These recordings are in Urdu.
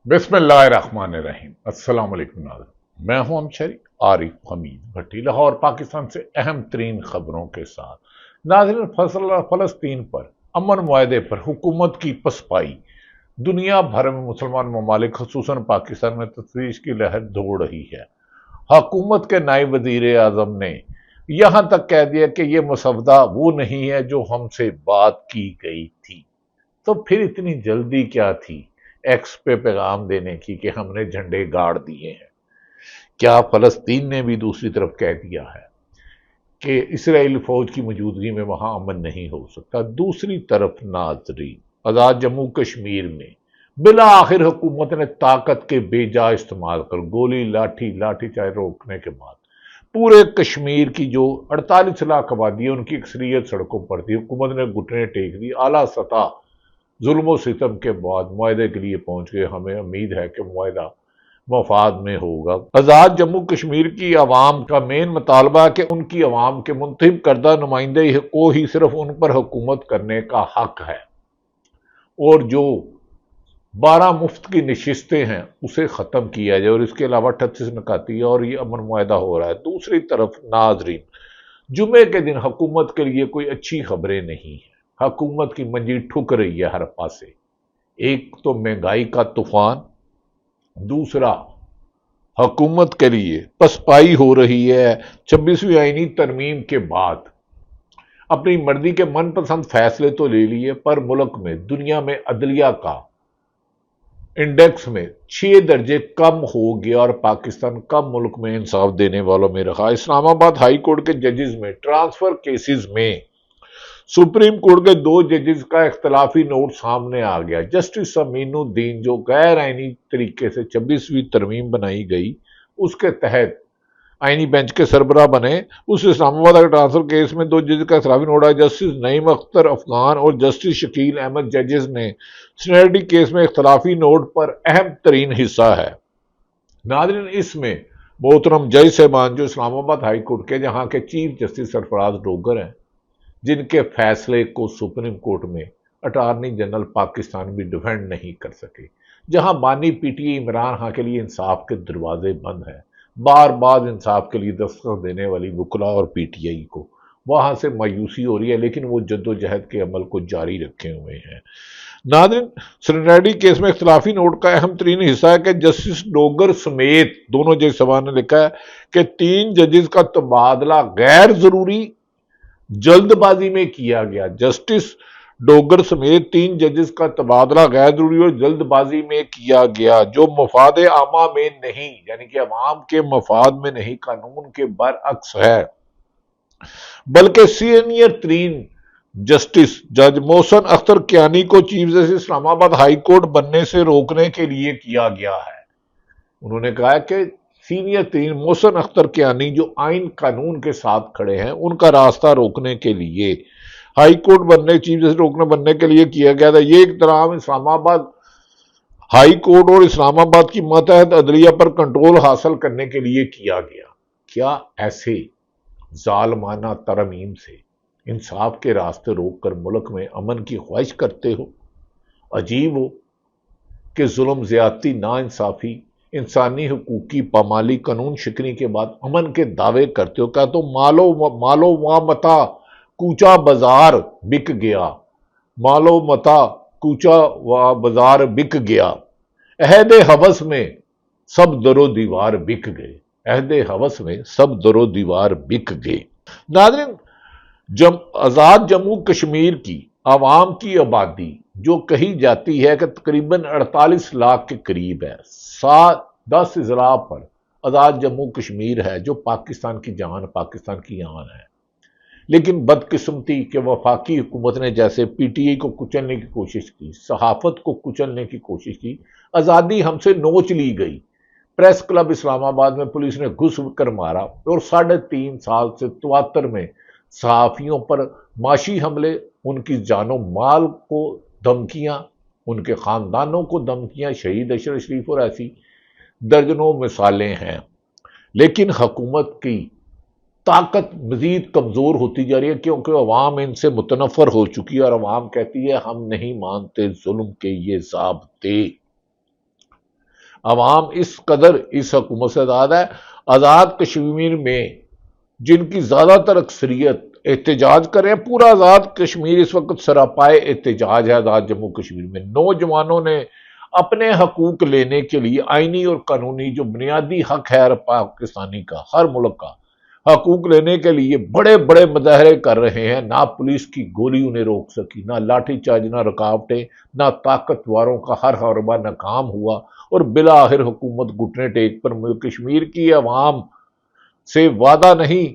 بسم اللہ الرحمن الرحیم۔ السلام علیکم ناظرین، میں ہوں ہمشری عارف حمید بھٹی، لاہور پاکستان سے اہم ترین خبروں کے ساتھ۔ ناظرین، فلسطین پر امن معاہدے پر حکومت کی پسپائی دنیا بھر میں مسلمان ممالک خصوصاً پاکستان میں تشویش کی لہر دوڑ رہی ہے۔ حکومت کے نائب وزیر اعظم نے یہاں تک کہہ دیا کہ یہ مسودہ وہ نہیں ہے جو ہم سے بات کی گئی تھی، تو پھر اتنی جلدی کیا تھی ایکس پہ پیغام دینے کی کہ ہم نے جھنڈے گاڑ دیے ہیں؟ کیا فلسطین نے بھی دوسری طرف کہہ دیا ہے کہ اسرائیل فوج کی موجودگی میں وہاں امن نہیں ہو سکتا؟ دوسری طرف ناظرین، آزاد جموں کشمیر میں بالآخر حکومت نے طاقت کے بے جا استعمال کر گولی لاٹھی چارج روکنے کے بعد پورے کشمیر کی جو 48 لاکھ آبادی ہے ان کی اکثریت سڑکوں پر تھی۔ حکومت نے گھٹنے ٹیک دی، اعلیٰ سطح ظلم و ستم کے بعد معاہدے کے لیے پہنچ گئے۔ ہمیں امید ہے کہ معاہدہ مفاد میں ہوگا۔ آزاد جموں کشمیر کی عوام کا مین مطالبہ ہے کہ ان کی عوام کے منتخب کردہ نمائندے کو ہی صرف ان پر حکومت کرنے کا حق ہے، اور جو 12 مفت کی نشستیں ہیں اسے ختم کیا جائے، اور اس کے علاوہ 38 نکاتی اور یہ امن معاہدہ ہو رہا ہے۔ دوسری طرف ناظرین، جمعے کے دن حکومت کے لیے کوئی اچھی خبریں نہیں ہیں۔ حکومت کی منجی ٹھک رہی ہے ہر پاسے۔ ایک تو مہنگائی کا طوفان، دوسرا حکومت کے لیے پسپائی ہو رہی ہے 26ویں آئینی ترمیم کے بعد۔ اپنی مرضی کے من پسند فیصلے تو لے لیے، پر ملک میں دنیا میں عدلیہ کا انڈیکس میں 6 درجے کم ہو گیا، اور پاکستان کم ملک میں انصاف دینے والوں میں رہا۔ اسلام آباد ہائی کورٹ کے ججز میں ٹرانسفر کیسز میں سپریم کورٹ کے 2 ججز کا اختلافی نوٹ سامنے آ گیا۔ جسٹس امین الدین جو غیر آئینی طریقے سے 26ویں ترمیم بنائی گئی اس کے تحت آئینی بینچ کے سربراہ بنے، اس اسلام آباد کے ٹرانسفر کیس میں 2 ججز کا اختلافی نوٹ آیا۔ جسٹس نعیم اختر افغان اور جسٹس شکیل احمد ججز نے سینیٹری کیس میں اختلافی نوٹ پر اہم ترین حصہ ہے۔ ناظرین، اس میں محترم جج صاحبان جو اسلام آباد ہائی کورٹ کے جہاں کے چیف جسٹس سرفراز ڈوگر ہیں، جن کے فیصلے کو سپریم کورٹ میں اٹارنی جنرل پاکستان بھی ڈیفینڈ نہیں کر سکے، جہاں بانی P T I Imran Khan کے لیے انصاف کے دروازے بند ہیں، بار بار انصاف کے لیے دستخط دینے والی وکلا اور پی ٹی آئی کو وہاں سے مایوسی ہو رہی ہے، لیکن وہ جدوجہد کے عمل کو جاری رکھے ہوئے ہیں۔ ناظرین، سینیٹری کیس میں اختلافی نوٹ کا اہم ترین حصہ ہے کہ جسٹس ڈوگر سمیت دونوں جج صاحبان نے لکھا ہے کہ 3 ججز کا تبادلہ غیر ضروری جلد بازی میں کیا گیا۔ جسٹس ڈوگر سمیت 3 ججز کا تبادلہ غیر ضروری اور جلد بازی میں کیا گیا، جو مفاد عامہ میں نہیں، یعنی کہ عوام کے مفاد میں نہیں، قانون کے برعکس ہے، بلکہ سینئر ترین جسٹس جج محسن اختر کیانی کو چیف جسٹس اسلام آباد ہائی کورٹ بننے سے روکنے کے لیے کیا گیا ہے۔ انہوں نے کہا کہ سینئر ترین محسن اختر کیانی جو آئین قانون کے ساتھ کھڑے ہیں، ان کا راستہ روکنے کے لیے ہائی کورٹ چیف جسٹس بننے کے لیے کیا گیا تھا۔ یہ اقتدام اسلام آباد ہائی کورٹ اور اسلام آباد کی ماتحت عدلیہ پر کنٹرول حاصل کرنے کے لیے کیا گیا۔ کیا ایسے ظالمانہ ترمیم سے انصاف کے راستے روک کر ملک میں امن کی خواہش کرتے ہو؟ عجیب ہو کہ ظلم، زیادتی، ناانصافی، انسانی حقوق کی پامالی، قانون شکنی کے بعد امن کے دعوے کرتے ہو۔ کیا تو مالو و متا کوچا بازار بک گیا، مالو متا کوچا و بازار بک گیا، عہد ہوس میں سب در و دیوار بک گئے، عہد ہوس میں سب در و دیوار بک گئے۔ ناظرین، آزاد جموں کشمیر کی عوام کی آبادی جو کہی جاتی ہے کہ تقریباً 48 لاکھ کے قریب ہے، 10 اضلاع پر آزاد جموں کشمیر ہے جو پاکستان کی جان، پاکستان کی آن ہے، لیکن بدقسمتی کہ وفاقی حکومت نے جیسے پی ٹی آئی کو کچلنے کی کوشش کی، صحافت کو کچلنے کی کوشش کی، آزادی ہم سے نوچ لی گئی۔ پریس کلب اسلام آباد میں پولیس نے گھس کر مارا، اور 3.5 سال سے تواتر میں صحافیوں پر معاشی حملے، ان کی جان و مال کو دھمکیاں، ان کے خاندانوں کو دھمکیاں، شہید اشرف شریف اور ایسی درجنوں مثالیں ہیں۔ لیکن حکومت کی طاقت مزید کمزور ہوتی جا رہی ہے، کیونکہ عوام ان سے متنفر ہو چکی ہے، اور عوام کہتی ہے ہم نہیں مانتے ظلم کے یہ ضابطے۔ عوام اس قدر اس حکومت سے آزاد ہے. آزاد کشمیر میں جن کی زیادہ تر اکثریت احتجاج کریں، پورا آزاد کشمیر اس وقت سراپائے احتجاج ہے. آزاد جموں کشمیر میں نوجوانوں نے اپنے حقوق لینے کے لیے آئینی اور قانونی جو بنیادی حق ہے ہر پاکستانی کا، ہر ملک کا، حقوق لینے کے لیے بڑے بڑے مظاہرے کر رہے ہیں. نہ پولیس کی گولی انہیں روک سکی، نہ لاٹھی چارج، نہ رکاوٹیں، نہ طاقتوروں کا ہر حربہ ناکام ہوا، اور بالآخر حکومت گھٹنے ٹیک پر کشمیر کی عوام سے وعدہ نہیں،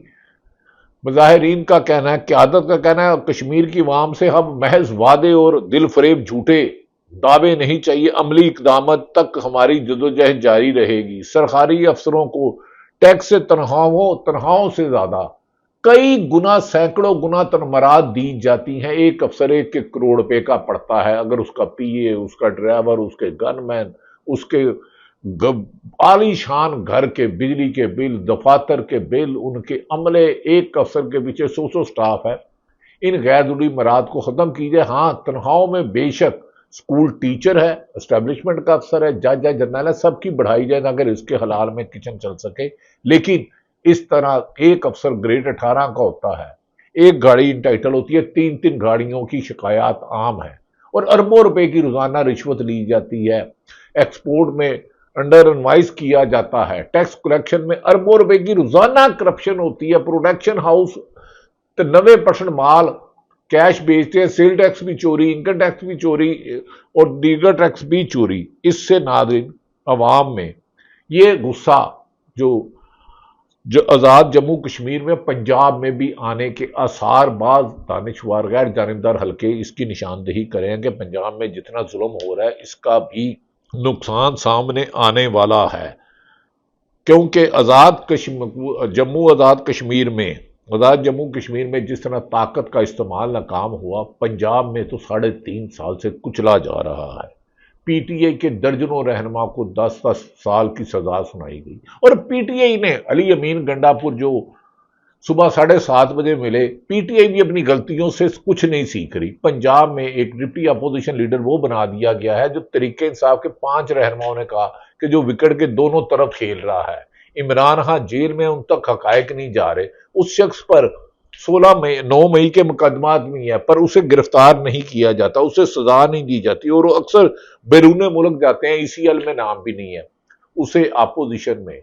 مظاہرین کا کہنا ہے، قیادت کا کہنا ہے، کشمیر کی عوام سے ہم محض وعدے اور دل فریب جھوٹے دعوے نہیں چاہیے، عملی اقدامات تک ہماری جدوجہد جاری رہے گی. سرکاری افسروں کو ٹیکس سے تنخواہوں سے زیادہ کئی گنا، سینکڑوں گنا تنخواہات دی جاتی ہیں. ایک افسر 1 کروڑ روپے کا پڑتا ہے، اگر اس کا پی اے، اس کا ڈرائیور، اس کے گن مین، اس کے عالی شان گھر کے بجلی کے بل، دفاتر کے بل، ان کے عملے، ایک افسر کے پیچھے 100 سٹاف ہے. ان غیر ضروری مراد کو ختم کیجئے. ہاں، تنخواہوں میں بے شک اسکول ٹیچر ہے، اسٹیبلشمنٹ کا افسر ہے، جج ہے، جرنیل ہے، سب کی بڑھائی جائے اگر اس کے حلال میں کچن چل سکے. لیکن اس طرح ایک افسر گریڈ 18 کا ہوتا ہے، ایک گاڑی انٹائٹل ہوتی ہے، 3 گاڑیوں کی شکایات عام ہے، اور اربوں روپے کی روزانہ رشوت لی جاتی ہے. ایکسپورٹ میں انڈر انوائس کیا جاتا ہے، ٹیکس کلیکشن میں اربوں روپے کی روزانہ کرپشن ہوتی ہے. پروڈکشن ہاؤس 90% مال کیش بیچتے ہیں، سیل ٹیکس بھی چوری، انکم ٹیکس بھی چوری، اور دیگر ٹیکس بھی چوری. اس سے ناظرین عوام میں یہ غصہ جو آزاد جموں کشمیر میں، پنجاب میں بھی آنے کے آثار، بعض دانشور غیر جانبدار حلقے اس کی نشاندہی کریں کہ پنجاب میں جتنا ظلم ہو رہا ہے اس کا بھی نقصان سامنے آنے والا ہے. کیونکہ آزاد جموں کشمیر میں جس طرح طاقت کا استعمال ناکام ہوا، پنجاب میں تو 3.5 سال سے کچلا جا رہا ہے. پی ٹی آئی کے درجنوں رہنما کو 10 سال کی سزا سنائی گئی، اور پی ٹی آئی نے علی امین گنڈا پور جو صبح 7:30 بجے ملے، پی ٹی آئی بھی اپنی غلطیوں سے کچھ نہیں سیکھ رہی. پنجاب میں ایک ڈپٹی اپوزیشن لیڈر وہ بنا دیا گیا ہے جو تحریک انصاف کے 5 رہنماؤں نے کہا کہ جو وکٹ کے دونوں طرف کھیل رہا ہے. عمران خان جیل میں، ان تک حقائق نہیں جا رہے. اس شخص پر 9 مئی کے مقدمات بھی ہیں، پر اسے گرفتار نہیں کیا جاتا، اسے سزا نہیں دی جاتی، اور وہ اکثر بیرون ملک جاتے ہیں. اسی ایل میں نام بھی نہیں ہے. اسے اپوزیشن میں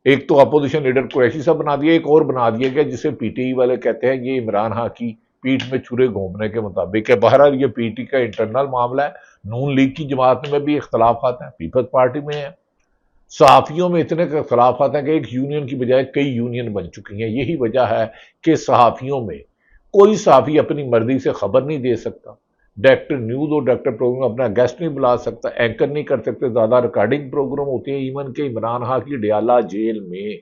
ایک تو اپوزیشن لیڈر قریشی صاحب بنا دیا، ایک اور بنا دیا گیا جسے پی ٹی آئی والے کہتے ہیں یہ عمران خان کی پیٹھ میں چھرے گھومنے کے مطابق ہے. بہرحال یہ پی ٹی کا انٹرنل معاملہ ہے. نون لیگ کی جماعت میں بھی اختلافات ہیں، پیپلز پارٹی میں ہیں. صحافیوں میں اتنے اختلافات ہیں کہ ایک یونین کی بجائے کئی یونین بن چکی ہیں. یہی وجہ ہے کہ صحافیوں میں کوئی صحافی اپنی مرضی سے خبر نہیں دے سکتا، ڈائریکٹر نیوز اور ڈائریکٹر پروگرام اپنا گیسٹ نہیں بلا سکتا، اینکر نہیں کر سکتے، زیادہ ریکارڈنگ پروگرام ہوتے ہیں. ایون کہ عمران خان کی ڈیالہ جیل میں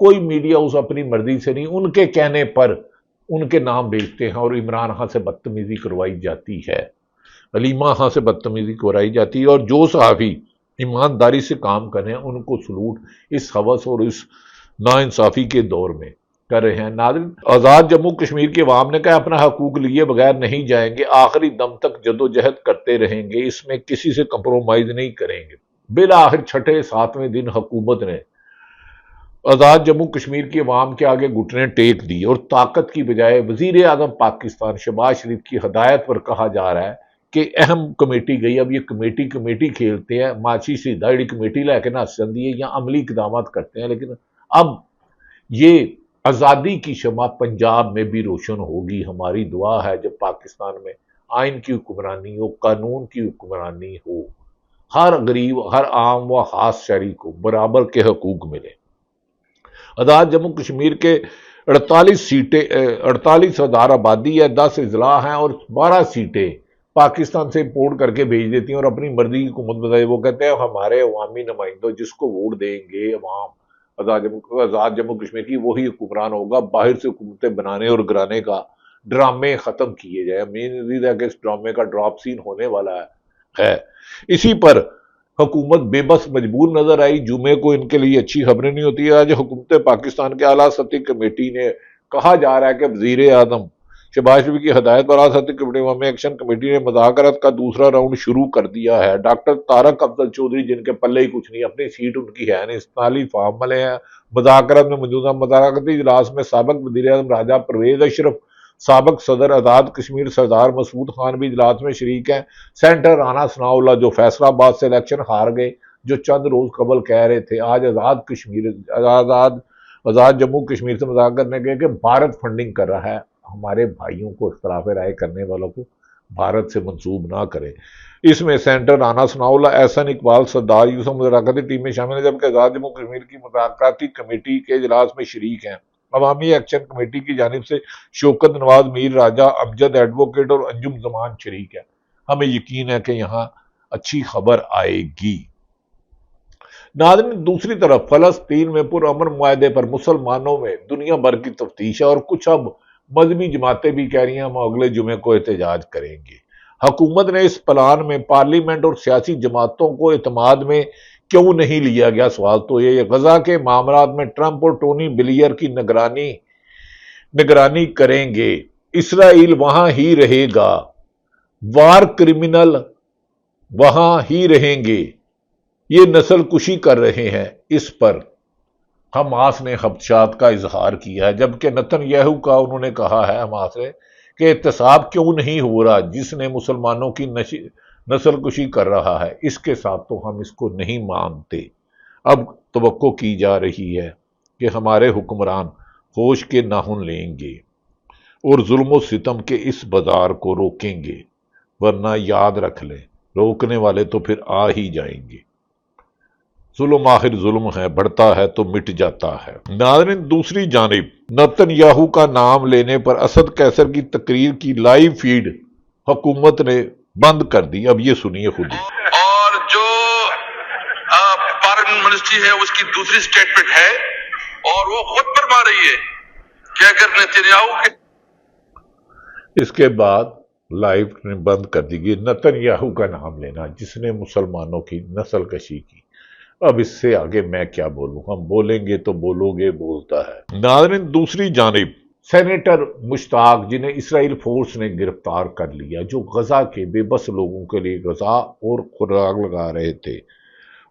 کوئی میڈیا اس اپنی مرضی سے نہیں، ان کے کہنے پر ان کے نام بھیجتے ہیں، اور عمران خان سے بدتمیزی کروائی جاتی ہے، علیمہ خان سے بدتمیزی کروائی جاتی ہے. اور جو صحافی ایمانداری سے کام کر رہے ہیں ان کو سلوٹ اس ہوس اور اس ناانصافی کے دور میں کر رہے ہیں. ناظرین، آزاد جموں کشمیر کے عوام نے کہا اپنا حقوق لیے بغیر نہیں جائیں گے، آخری دم تک جدوجہد کرتے رہیں گے، اس میں کسی سے کمپرومائز نہیں کریں گے. بالآخر 7ویں دن حکومت نے آزاد جموں کشمیر کی عوام کے آگے گھٹنے ٹیک دی، اور طاقت کی بجائے وزیر اعظم پاکستان شہباز شریف کی ہدایت پر کہا جا رہا ہے کہ اہم کمیٹی گئی، اب یہ کمیٹی کھیلتے ہیں، ماچی سی داڑھی کمیٹی لے کے نہ دیے یا عملی اقدامات کرتے ہیں. لیکن اب یہ آزادی کی شمع پنجاب میں بھی روشن ہوگی. ہماری دعا ہے جب پاکستان میں آئین کی حکمرانی ہو، قانون کی حکمرانی ہو، ہر غریب، ہر عام و خاص شہری کو برابر کے حقوق ملے. آزاد جموں کشمیر کے 48,000 آبادی ہے، 10 اضلاع ہیں، اور 12 سیٹیں پاکستان سے امپورٹ کر کے بھیج دیتی ہیں اور اپنی مرضی کی حکومت بتائی. وہ کہتے ہیں ہمارے عوامی نمائندوں جس کو ووٹ دیں گے عوام آزاد جموں کشمیر کی، وہی حکمران ہوگا. باہر سے حکومتیں بنانے اور گرانے کا ڈرامے ختم کیے جائیں. مین ریزن ہے کہ اس ڈرامے کا ڈراپ سین ہونے والا ہے. اسی پر حکومت بے بس مجبور نظر آئی. جمعے کو ان کے لیے اچھی خبریں نہیں ہوتی. آج حکومت پاکستان کے اعلیٰ سطحی کمیٹی نے کہا جا رہا ہے کہ وزیر اعظم شہباز شریف کی ہدایت پر ریاستی کمیٹی عوامی ایکشن کمیٹی نے مذاکرات کا دوسرا راؤنڈ شروع کر دیا ہے۔ ڈاکٹر طارق افضل چودھری جن کے پلے ہی کچھ نہیں، اپنی سیٹ ان کی ہے نہیں، 47 فارم ملے ہیں۔ مذاکرات میں موجودہ مذاکراتی اجلاس میں سابق وزیر اعظم راجہ پرویز اشرف، سابق صدر آزاد کشمیر سردار مسعود خان بھی اجلاس میں شریک ہیں۔ سینیٹر رانا ثناء اللہ جو فیصل آباد سے الیکشن ہار گئے، جو چند روز قبل کہہ رہے تھے آج آزاد جموں کشمیر سے مذاکرات کرنے کے کہ بھارت فنڈنگ کر رہا ہے، ہمارے بھائیوں کو اختلاف رائے کرنے والوں کو بھارت سے منسوب نہ کریں۔ اس میں سینیٹر رانا ثناء اللہ، احسن اقبال، سردار یوسف مذاکراتی ٹیم میں شامل ہیں، جبکہ آزاد جموں کشمیر کی مذاکراتی کمیٹی کے اجلاس میں شریک ہیں۔ عوامی ایکشن کمیٹی کی جانب سے شوکت نواز، میر راجہ، امجد ایڈوکیٹ اور انجم زمان شریک ہے۔ ہمیں یقین ہے کہ یہاں اچھی خبر آئے گی۔ ناظرین، دوسری طرف فلسطین میں پرامن معاہدے پر مسلمانوں میں دنیا بھر کی تفتیش ہے اور کچھ اب مذہبی جماعتیں بھی کہہ رہی ہیں ہم اگلے جمعے کو احتجاج کریں گے۔ حکومت نے اس پلان میں پارلیمنٹ اور سیاسی جماعتوں کو اعتماد میں کیوں نہیں لیا گیا؟ سوال تو یہ غزہ کے معاملات میں ٹرمپ اور ٹونی بلیئر کی نگرانی کریں گے، اسرائیل وہاں ہی رہے گا، وار کرمنل وہاں ہی رہیں گے، یہ نسل کشی کر رہے ہیں۔ اس پر حماس نے خدشات کا اظہار کیا ہے، جبکہ نتن یاہو کا انہوں نے کہا ہے حماس سے کہ احتساب کیوں نہیں ہو رہا جس نے مسلمانوں کی نسل کشی کر رہا ہے۔ اس کے ساتھ تو ہم اس کو نہیں مانتے۔ اب توقع کی جا رہی ہے کہ ہمارے حکمران ہوش کے ناخن لیں گے اور ظلم و ستم کے اس بازار کو روکیں گے، ورنہ یاد رکھ لیں روکنے والے تو پھر آ ہی جائیں گے۔ ظلم آخر ظلم ہے، بڑھتا ہے تو مٹ جاتا ہے۔ ناظرین، دوسری جانب نتن یاہو کا نام لینے پر اسد قیصر کی تقریر کی لائیو فیڈ حکومت نے بند کر دی۔ اب یہ سنیے خود ہی۔ اور جو فارن منسٹری ہے اس کی دوسری سٹیٹمنٹ ہے اور وہ خود فرما رہی ہے کہ اگر نتن یاہو کے اس کے بعد لائیو بند کر دی گئی نتن یاہو کا نام لینا جس نے مسلمانوں کی نسل کشی کی۔ اب اس سے آگے میں کیا بولوں، ہم بولیں گے تو بولو گے بولتا ہے۔ ناظرین، دوسری جانب سینیٹر مشتاق جنہیں اسرائیل فورس نے گرفتار کر لیا، جو غزہ کے بے بس لوگوں کے لیے غذا اور خوراک لگا رہے تھے،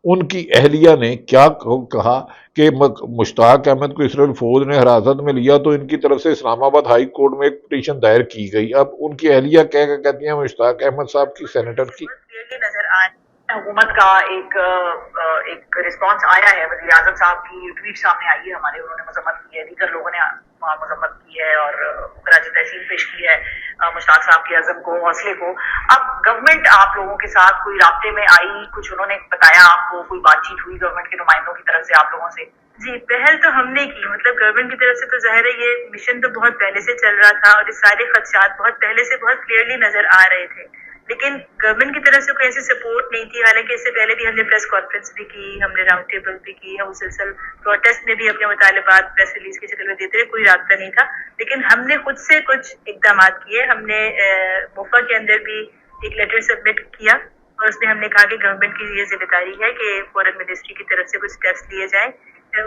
ان کی اہلیہ نے کیا کہا کہ مشتاق احمد کو اسرائیل فوج نے حراست میں لیا تو ان کی طرف سے اسلام آباد ہائی کورٹ میں ایک پٹیشن دائر کی گئی۔ اب ان کی اہلیہ کیا کہتی ہیں مشتاق احمد صاحب کی، سینیٹر کی؟ حکومت کا ایک رسپانس آیا ہے، وزیر اعظم صاحب کی ٹویٹ سامنے آئی ہے ہمارے، انہوں نے مذمت کی ہے، دیگر لوگوں نے مذمت کی ہے اور خراج تحسین پیش کی ہے مشتاق صاحب کے عزم کو، حوصلے کو۔ اب گورنمنٹ آپ لوگوں کے ساتھ کوئی رابطے میں آئی، کچھ انہوں نے بتایا آپ کو، کوئی بات چیت ہوئی گورنمنٹ کے نمائندوں کی طرف سے آپ لوگوں سے؟ جی، پہل تو ہم نے کی، مطلب گورنمنٹ کی طرف سے تو ظاہر ہے یہ مشن تو بہت پہلے سے چل رہا تھا اور یہ سارے خدشات بہت پہلے سے بہت کلیئرلی نظر آ رہے تھے، لیکن گورنمنٹ کی طرف سے کوئی ایسی سپورٹ نہیں تھی۔ حالانکہ اس سے پہلے بھی ہم نے پریس کانفرنس بھی کی، ہم نے راؤنڈ ٹیبل بھی کی، ہم مسلسل پروٹیسٹ میں بھی اپنے مطالبات پریس ریلیز کی شکل میں دیتے رہے، کوئی رابطہ نہیں تھا۔ لیکن ہم نے خود سے کچھ اقدامات کیے، ہم نے موفا کے اندر بھی ایک لیٹر سبمٹ کیا اور اس میں ہم نے کہا کہ گورنمنٹ کی یہ ذمہ داری ہے کہ فورن منسٹری کی طرف سے کچھ اسٹیپس لیے جائیں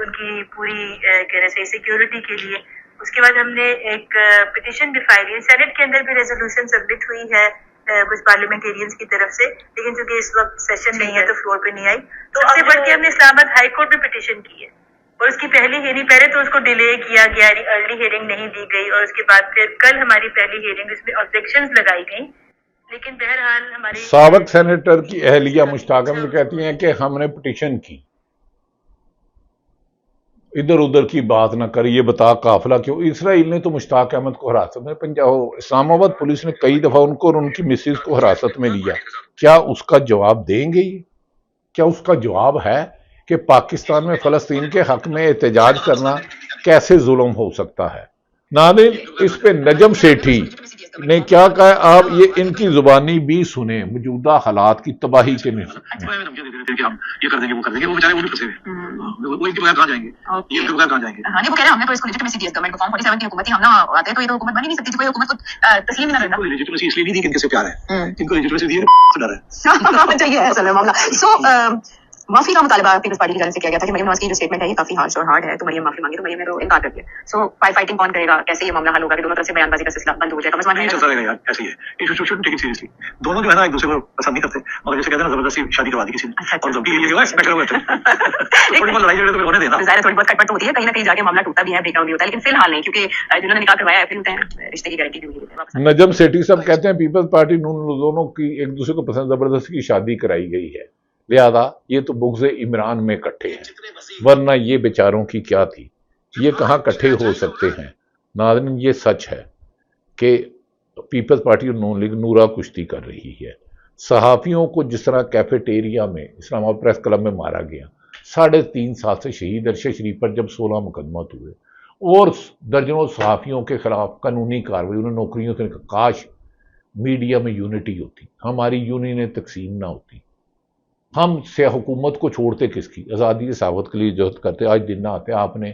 ان کی پوری سیکیورٹی کے لیے۔ اس کے بعد ہم نے ایک پٹیشن بھی فائل کی، سینٹ کے اندر بھی ریزولوشن سبمٹ ہوئی ہے کچھ پارلیمنٹیرینز کی طرف سے، لیکن چونکہ اس وقت سیشن نہیں ہے تو فلور پہ نہیں آئی۔ تو اس سے بڑھ کے ہم نے اسلام آباد ہائی کورٹ میں پٹیشن کی ہے اور اس کی پہلی ہیئرنگ، پہلے تو اس کو ڈیلے کیا گیا، ارلی ہیئرنگ نہیں دی گئی اور اس کے بعد پھر کل ہماری پہلی ہیئرنگ، اس میں آبجیکشنز لگائی گئیں، لیکن بہرحال ہماری سابق سینیٹر کی اہلیہ مشتاق احمد کہتی ہیں کہ ہم نے پٹیشن کی، ادھر ادھر کی بات نہ کر، یہ بتا قافلہ کیوں؟ اسرائیل نے تو مشتاق احمد کو حراست میں، اسلام آباد پولیس نے کئی دفعہ ان کو اور ان کی مسز کو حراست میں لیا۔ کیا اس کا جواب دیں گے؟ یہ کیا اس کا جواب ہے کہ پاکستان میں فلسطین کے حق میں احتجاج کرنا کیسے ظلم ہو سکتا ہے؟ ناظرین، اس پہ نجم سیٹھی نے کیا کہا، آپ یہ ان کی زبانی بھی سنیں موجودہ حالات کی تباہی کے میں۔ ہم یہ کر دیں گے وہ کر دیں گے، وہ بیچارے وہ بھی پھنسے ہوئے، وہ ان کے بغیر کہاں جائیں گے، یہ ان کے بغیر کہاں جائیں گے؟ ہاں وہ کہہ رہے ہیں ہم نے تو اس کو لیجیٹمیسی دی ہے گورنمنٹ کو، فارم 47 کی حکومت ہی ہم نہ آتے تو یہ تو حکومت بن ہی نہیں سکتی تھی، کوئی حکومت کو تسلیم ہی نہ کرنا۔ لیجیٹمیسی اس لیے نہیں دی کہ ان کے سے پیار ہے، ان کو لیجیٹمیسی دی ہے ڈر ہے۔ چاہیے اصل میں معاملہ۔ سو معافی کا مطالبہ پیپلز پارٹی کی جانب سے کیا گیا تھا کہ مریم نواز کی جو اسٹیٹمنٹ ہے یہ کافی ہارش اور ہارڈ ہے، تو مریم معافی مانگے، تو مریم نے تو انکار کر دیا. سو فائٹنگ کون کرے گا، کیسے یہ معاملہ حل ہوگا کہ دونوں طرف سے بیان بازی کا سلسلہ بند ہو جائے گا؟ چلتا رہے گا یار، ایسے ہی ہے. یہ شوڈنٹ ٹیک اٹ سیریسلی. دونوں جو ہے نا ایک دوسرے کو پسند نہیں کرتے، مگر جیسے کہتے ہیں نا زبردستی شادی کروا دی کسی نے، اور جب یہ ایکسپیکٹ کرو ہوتے ہیں تھوڑی بہت لڑائی جھگڑے تو ہونے دینا. ظاہر تھوڑی بہت کٹ پٹ تو ہوتی ہے، کہیں نہ کہیں جا کے معاملہ ٹوٹتا بھی ہے، بریک ڈاؤن بھی ہوتا ہے، لیکن فی الحال نہیں، کیونکہ جنہوں نے نکاح کروایا ہے پھر ہوتے ہیں رشتے کی گارنٹی بھی ہوئی ہے. نجم سیٹھی صاحب کہتے ہیں پیپلز پارٹی نون دونوں کی ایک دوسرے کو پسند زبردستی کی شادی کرائی گئی ہے، لہذا یہ تو بغض عمران میں کٹھے ہیں، ورنہ یہ بیچاروں کی کیا تھی، یہ کہاں کٹھے ہو سکتے ہیں. ناظرین یہ سچ ہے کہ پیپلز پارٹی اور نون لیگ نورا کشتی کر رہی ہے. صحافیوں کو جس طرح کیفیٹیریا میں اسلام آباد پریس کلب میں مارا گیا، 3.5 سال سے شہید ارشد شریف پر جب 16 مقدمات ہوئے اور درجنوں صحافیوں کے خلاف قانونی کارروائی، انہیں نوکریوں سے کاش میڈیا میں یونٹی ہوتی، ہماری یونینیں تقسیم نہ ہوتی، ہم سے حکومت کو چھوڑتے کس کی، آزادی صحافت کے لیے جہد کرتے. آج دن نہ آتے آپ نے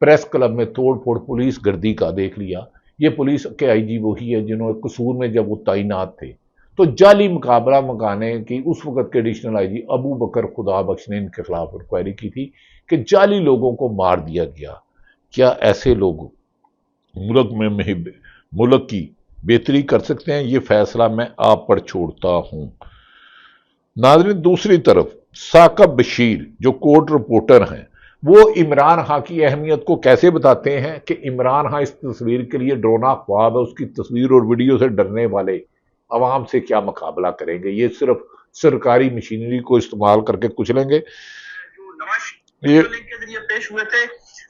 پریس کلب میں توڑ پھوڑ پولیس گردی کا دیکھ لیا. یہ پولیس کے آئی جی وہی ہے جنہوں نے قصور میں جب وہ تعینات تھے تو جعلی مقابلہ مکانے کی اس وقت کے ایڈیشنل آئی جی ابو بکر خدا بخش نے ان کے خلاف انکوائری کی تھی کہ جعلی لوگوں کو مار دیا گیا. کیا ایسے لوگ ملک کی بہتری کر سکتے ہیں؟ یہ فیصلہ میں آپ پر چھوڑتا ہوں. ناظرین دوسری طرف ثاقب بشیر جو کورٹ رپورٹر ہیں، وہ عمران خان کی اہمیت کو کیسے بتاتے ہیں کہ عمران خان اس تصویر کے لیے ڈرونا خواب ہے، اس کی تصویر اور ویڈیو سے ڈرنے والے عوام سے کیا مقابلہ کریں گے، یہ صرف سرکاری مشینری کو استعمال کر کے کچلیں گے. جو نواز شریف کے ذریعے پیش ہوئے تھے،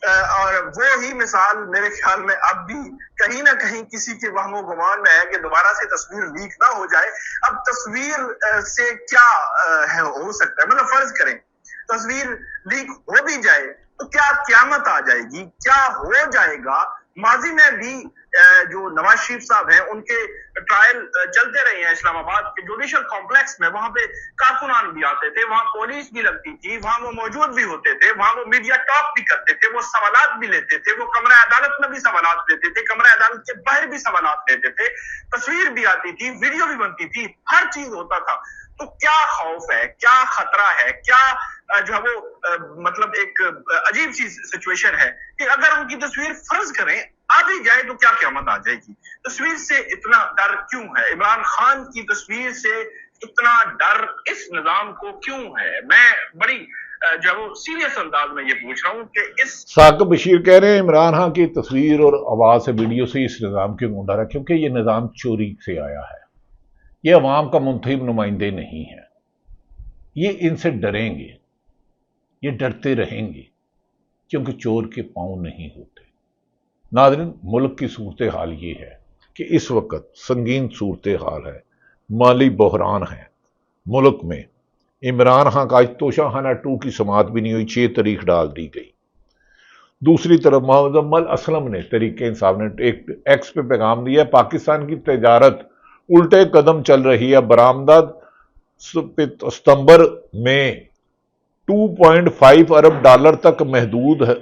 اور وہی مثال میرے خیال میں اب بھی کہیں نہ کہیں کسی کے وہم و گمان میں ہے کہ دوبارہ سے تصویر لیک نہ ہو جائے. اب تصویر سے کیا ہو سکتا ہے، مطلب فرض کریں تصویر لیک ہو بھی جائے تو کیا قیامت آ جائے گی، کیا ہو جائے گا. ماضی میں بھی جو نواز شریف صاحب ہیں ان کے ٹرائل چلتے رہے ہیں اسلام آباد کے جوڈیشل کمپلیکس میں، وہاں پہ کارکنان بھی آتے تھے، وہاں پولیس بھی لگتی تھی، وہاں وہ موجود بھی ہوتے تھے، وہاں وہ میڈیا ٹاک بھی کرتے تھے، وہ سوالات بھی لیتے تھے، وہ کمرہ عدالت میں بھی سوالات لیتے تھے، کمرہ عدالت کے باہر بھی سوالات لیتے تھے، تصویر بھی آتی تھی، ویڈیو بھی بنتی تھی، ہر چیز ہوتا تھا. تو کیا خوف ہے، کیا خطرہ ہے، کیا جو ہے وہ مطلب ایک عجیب سی سچویشن ہے کہ اگر ان کی تصویر فرض کریں آ بھی جائے تو کیا قیامت آ جائے گی. تصویر سے اتنا ڈر کیوں ہے، عمران خان کی تصویر سے اتنا ڈر اس نظام کو کیوں ہے؟ میں بڑی جو ہے وہ سیریس انداز میں یہ پوچھ رہا ہوں کہ اس ثاقب بشیر کہہ رہے ہیں عمران خان کی تصویر اور آواز سے ویڈیو سے اس نظام کیوں ڈر ہے، کیونکہ یہ نظام چوری سے آیا ہے، یہ عوام کا منتخب نمائندے نہیں ہے، یہ ان سے ڈریں گے، یہ ڈرتے رہیں گے کیونکہ چور کے پاؤں نہیں ہوتے. ناظرین ملک کی صورتحال یہ ہے کہ اس وقت سنگین صورتحال ہے، مالی بحران ہے ملک میں. عمران خان کا آج توشہ خانہ 2 کی سماعت بھی نہیں ہوئی، 6 تاریخ ڈال دی گئی. دوسری طرف محمد اسلم نے تحریک انصاف نے ایک ایکس پہ پیغام دیا ہے، پاکستان کی تجارت الٹے قدم چل رہی ہے، برآمدات ستمبر میں 2.5 ارب ڈالر تک محدود ہے،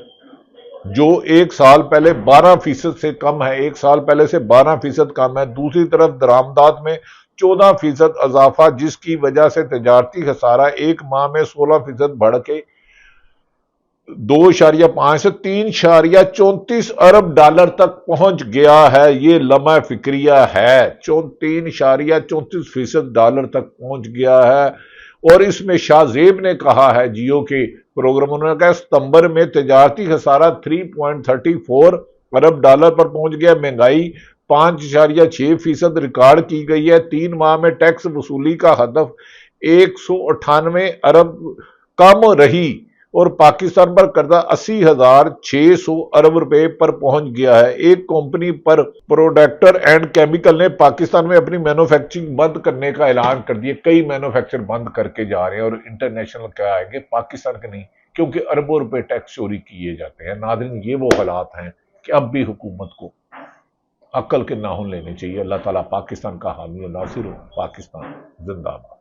جو ایک سال پہلے 12% سے کم ہے، ایک سال پہلے سے 12% کم ہے. دوسری طرف درآمدات میں 14% اضافہ، جس کی وجہ سے تجارتی خسارہ ایک ماہ میں 16% بڑھ کے 2.5 سے 3.34 ارب ڈالر تک پہنچ گیا ہے. یہ لمحہ فکریہ ہے، 3.34% ڈالر تک پہنچ گیا ہے. اور اس میں شاہ زیب نے کہا ہے، جیو کے پروگرام انہوں نے کہا ستمبر میں تجارتی خسارہ 3.34 ارب ڈالر پر پہنچ گیا، مہنگائی 5.6% ریکارڈ کی گئی ہے. 3 ماہ میں ٹیکس وصولی کا ہدف 198 ارب کم رہی اور پاکستان پر قرضہ 80,600 ارب روپے پر پہنچ گیا ہے. ایک company per predictor and chemical نے پاکستان میں اپنی مینوفیکچرنگ بند کرنے کا اعلان کر دیا. کئی مینوفیکچر بند کر کے جا رہے ہیں اور انٹرنیشنل کیا آئے گے، پاکستان کے نہیں، کیونکہ اربوں روپے ٹیکس چوری کیے جاتے ہیں. ناظرین یہ وہ حالات ہیں کہ اب بھی حکومت کو عقل کے ناخن لینے چاہیے. اللہ تعالیٰ پاکستان کا حامی و ناصر ہو. پاکستان زندہ باد.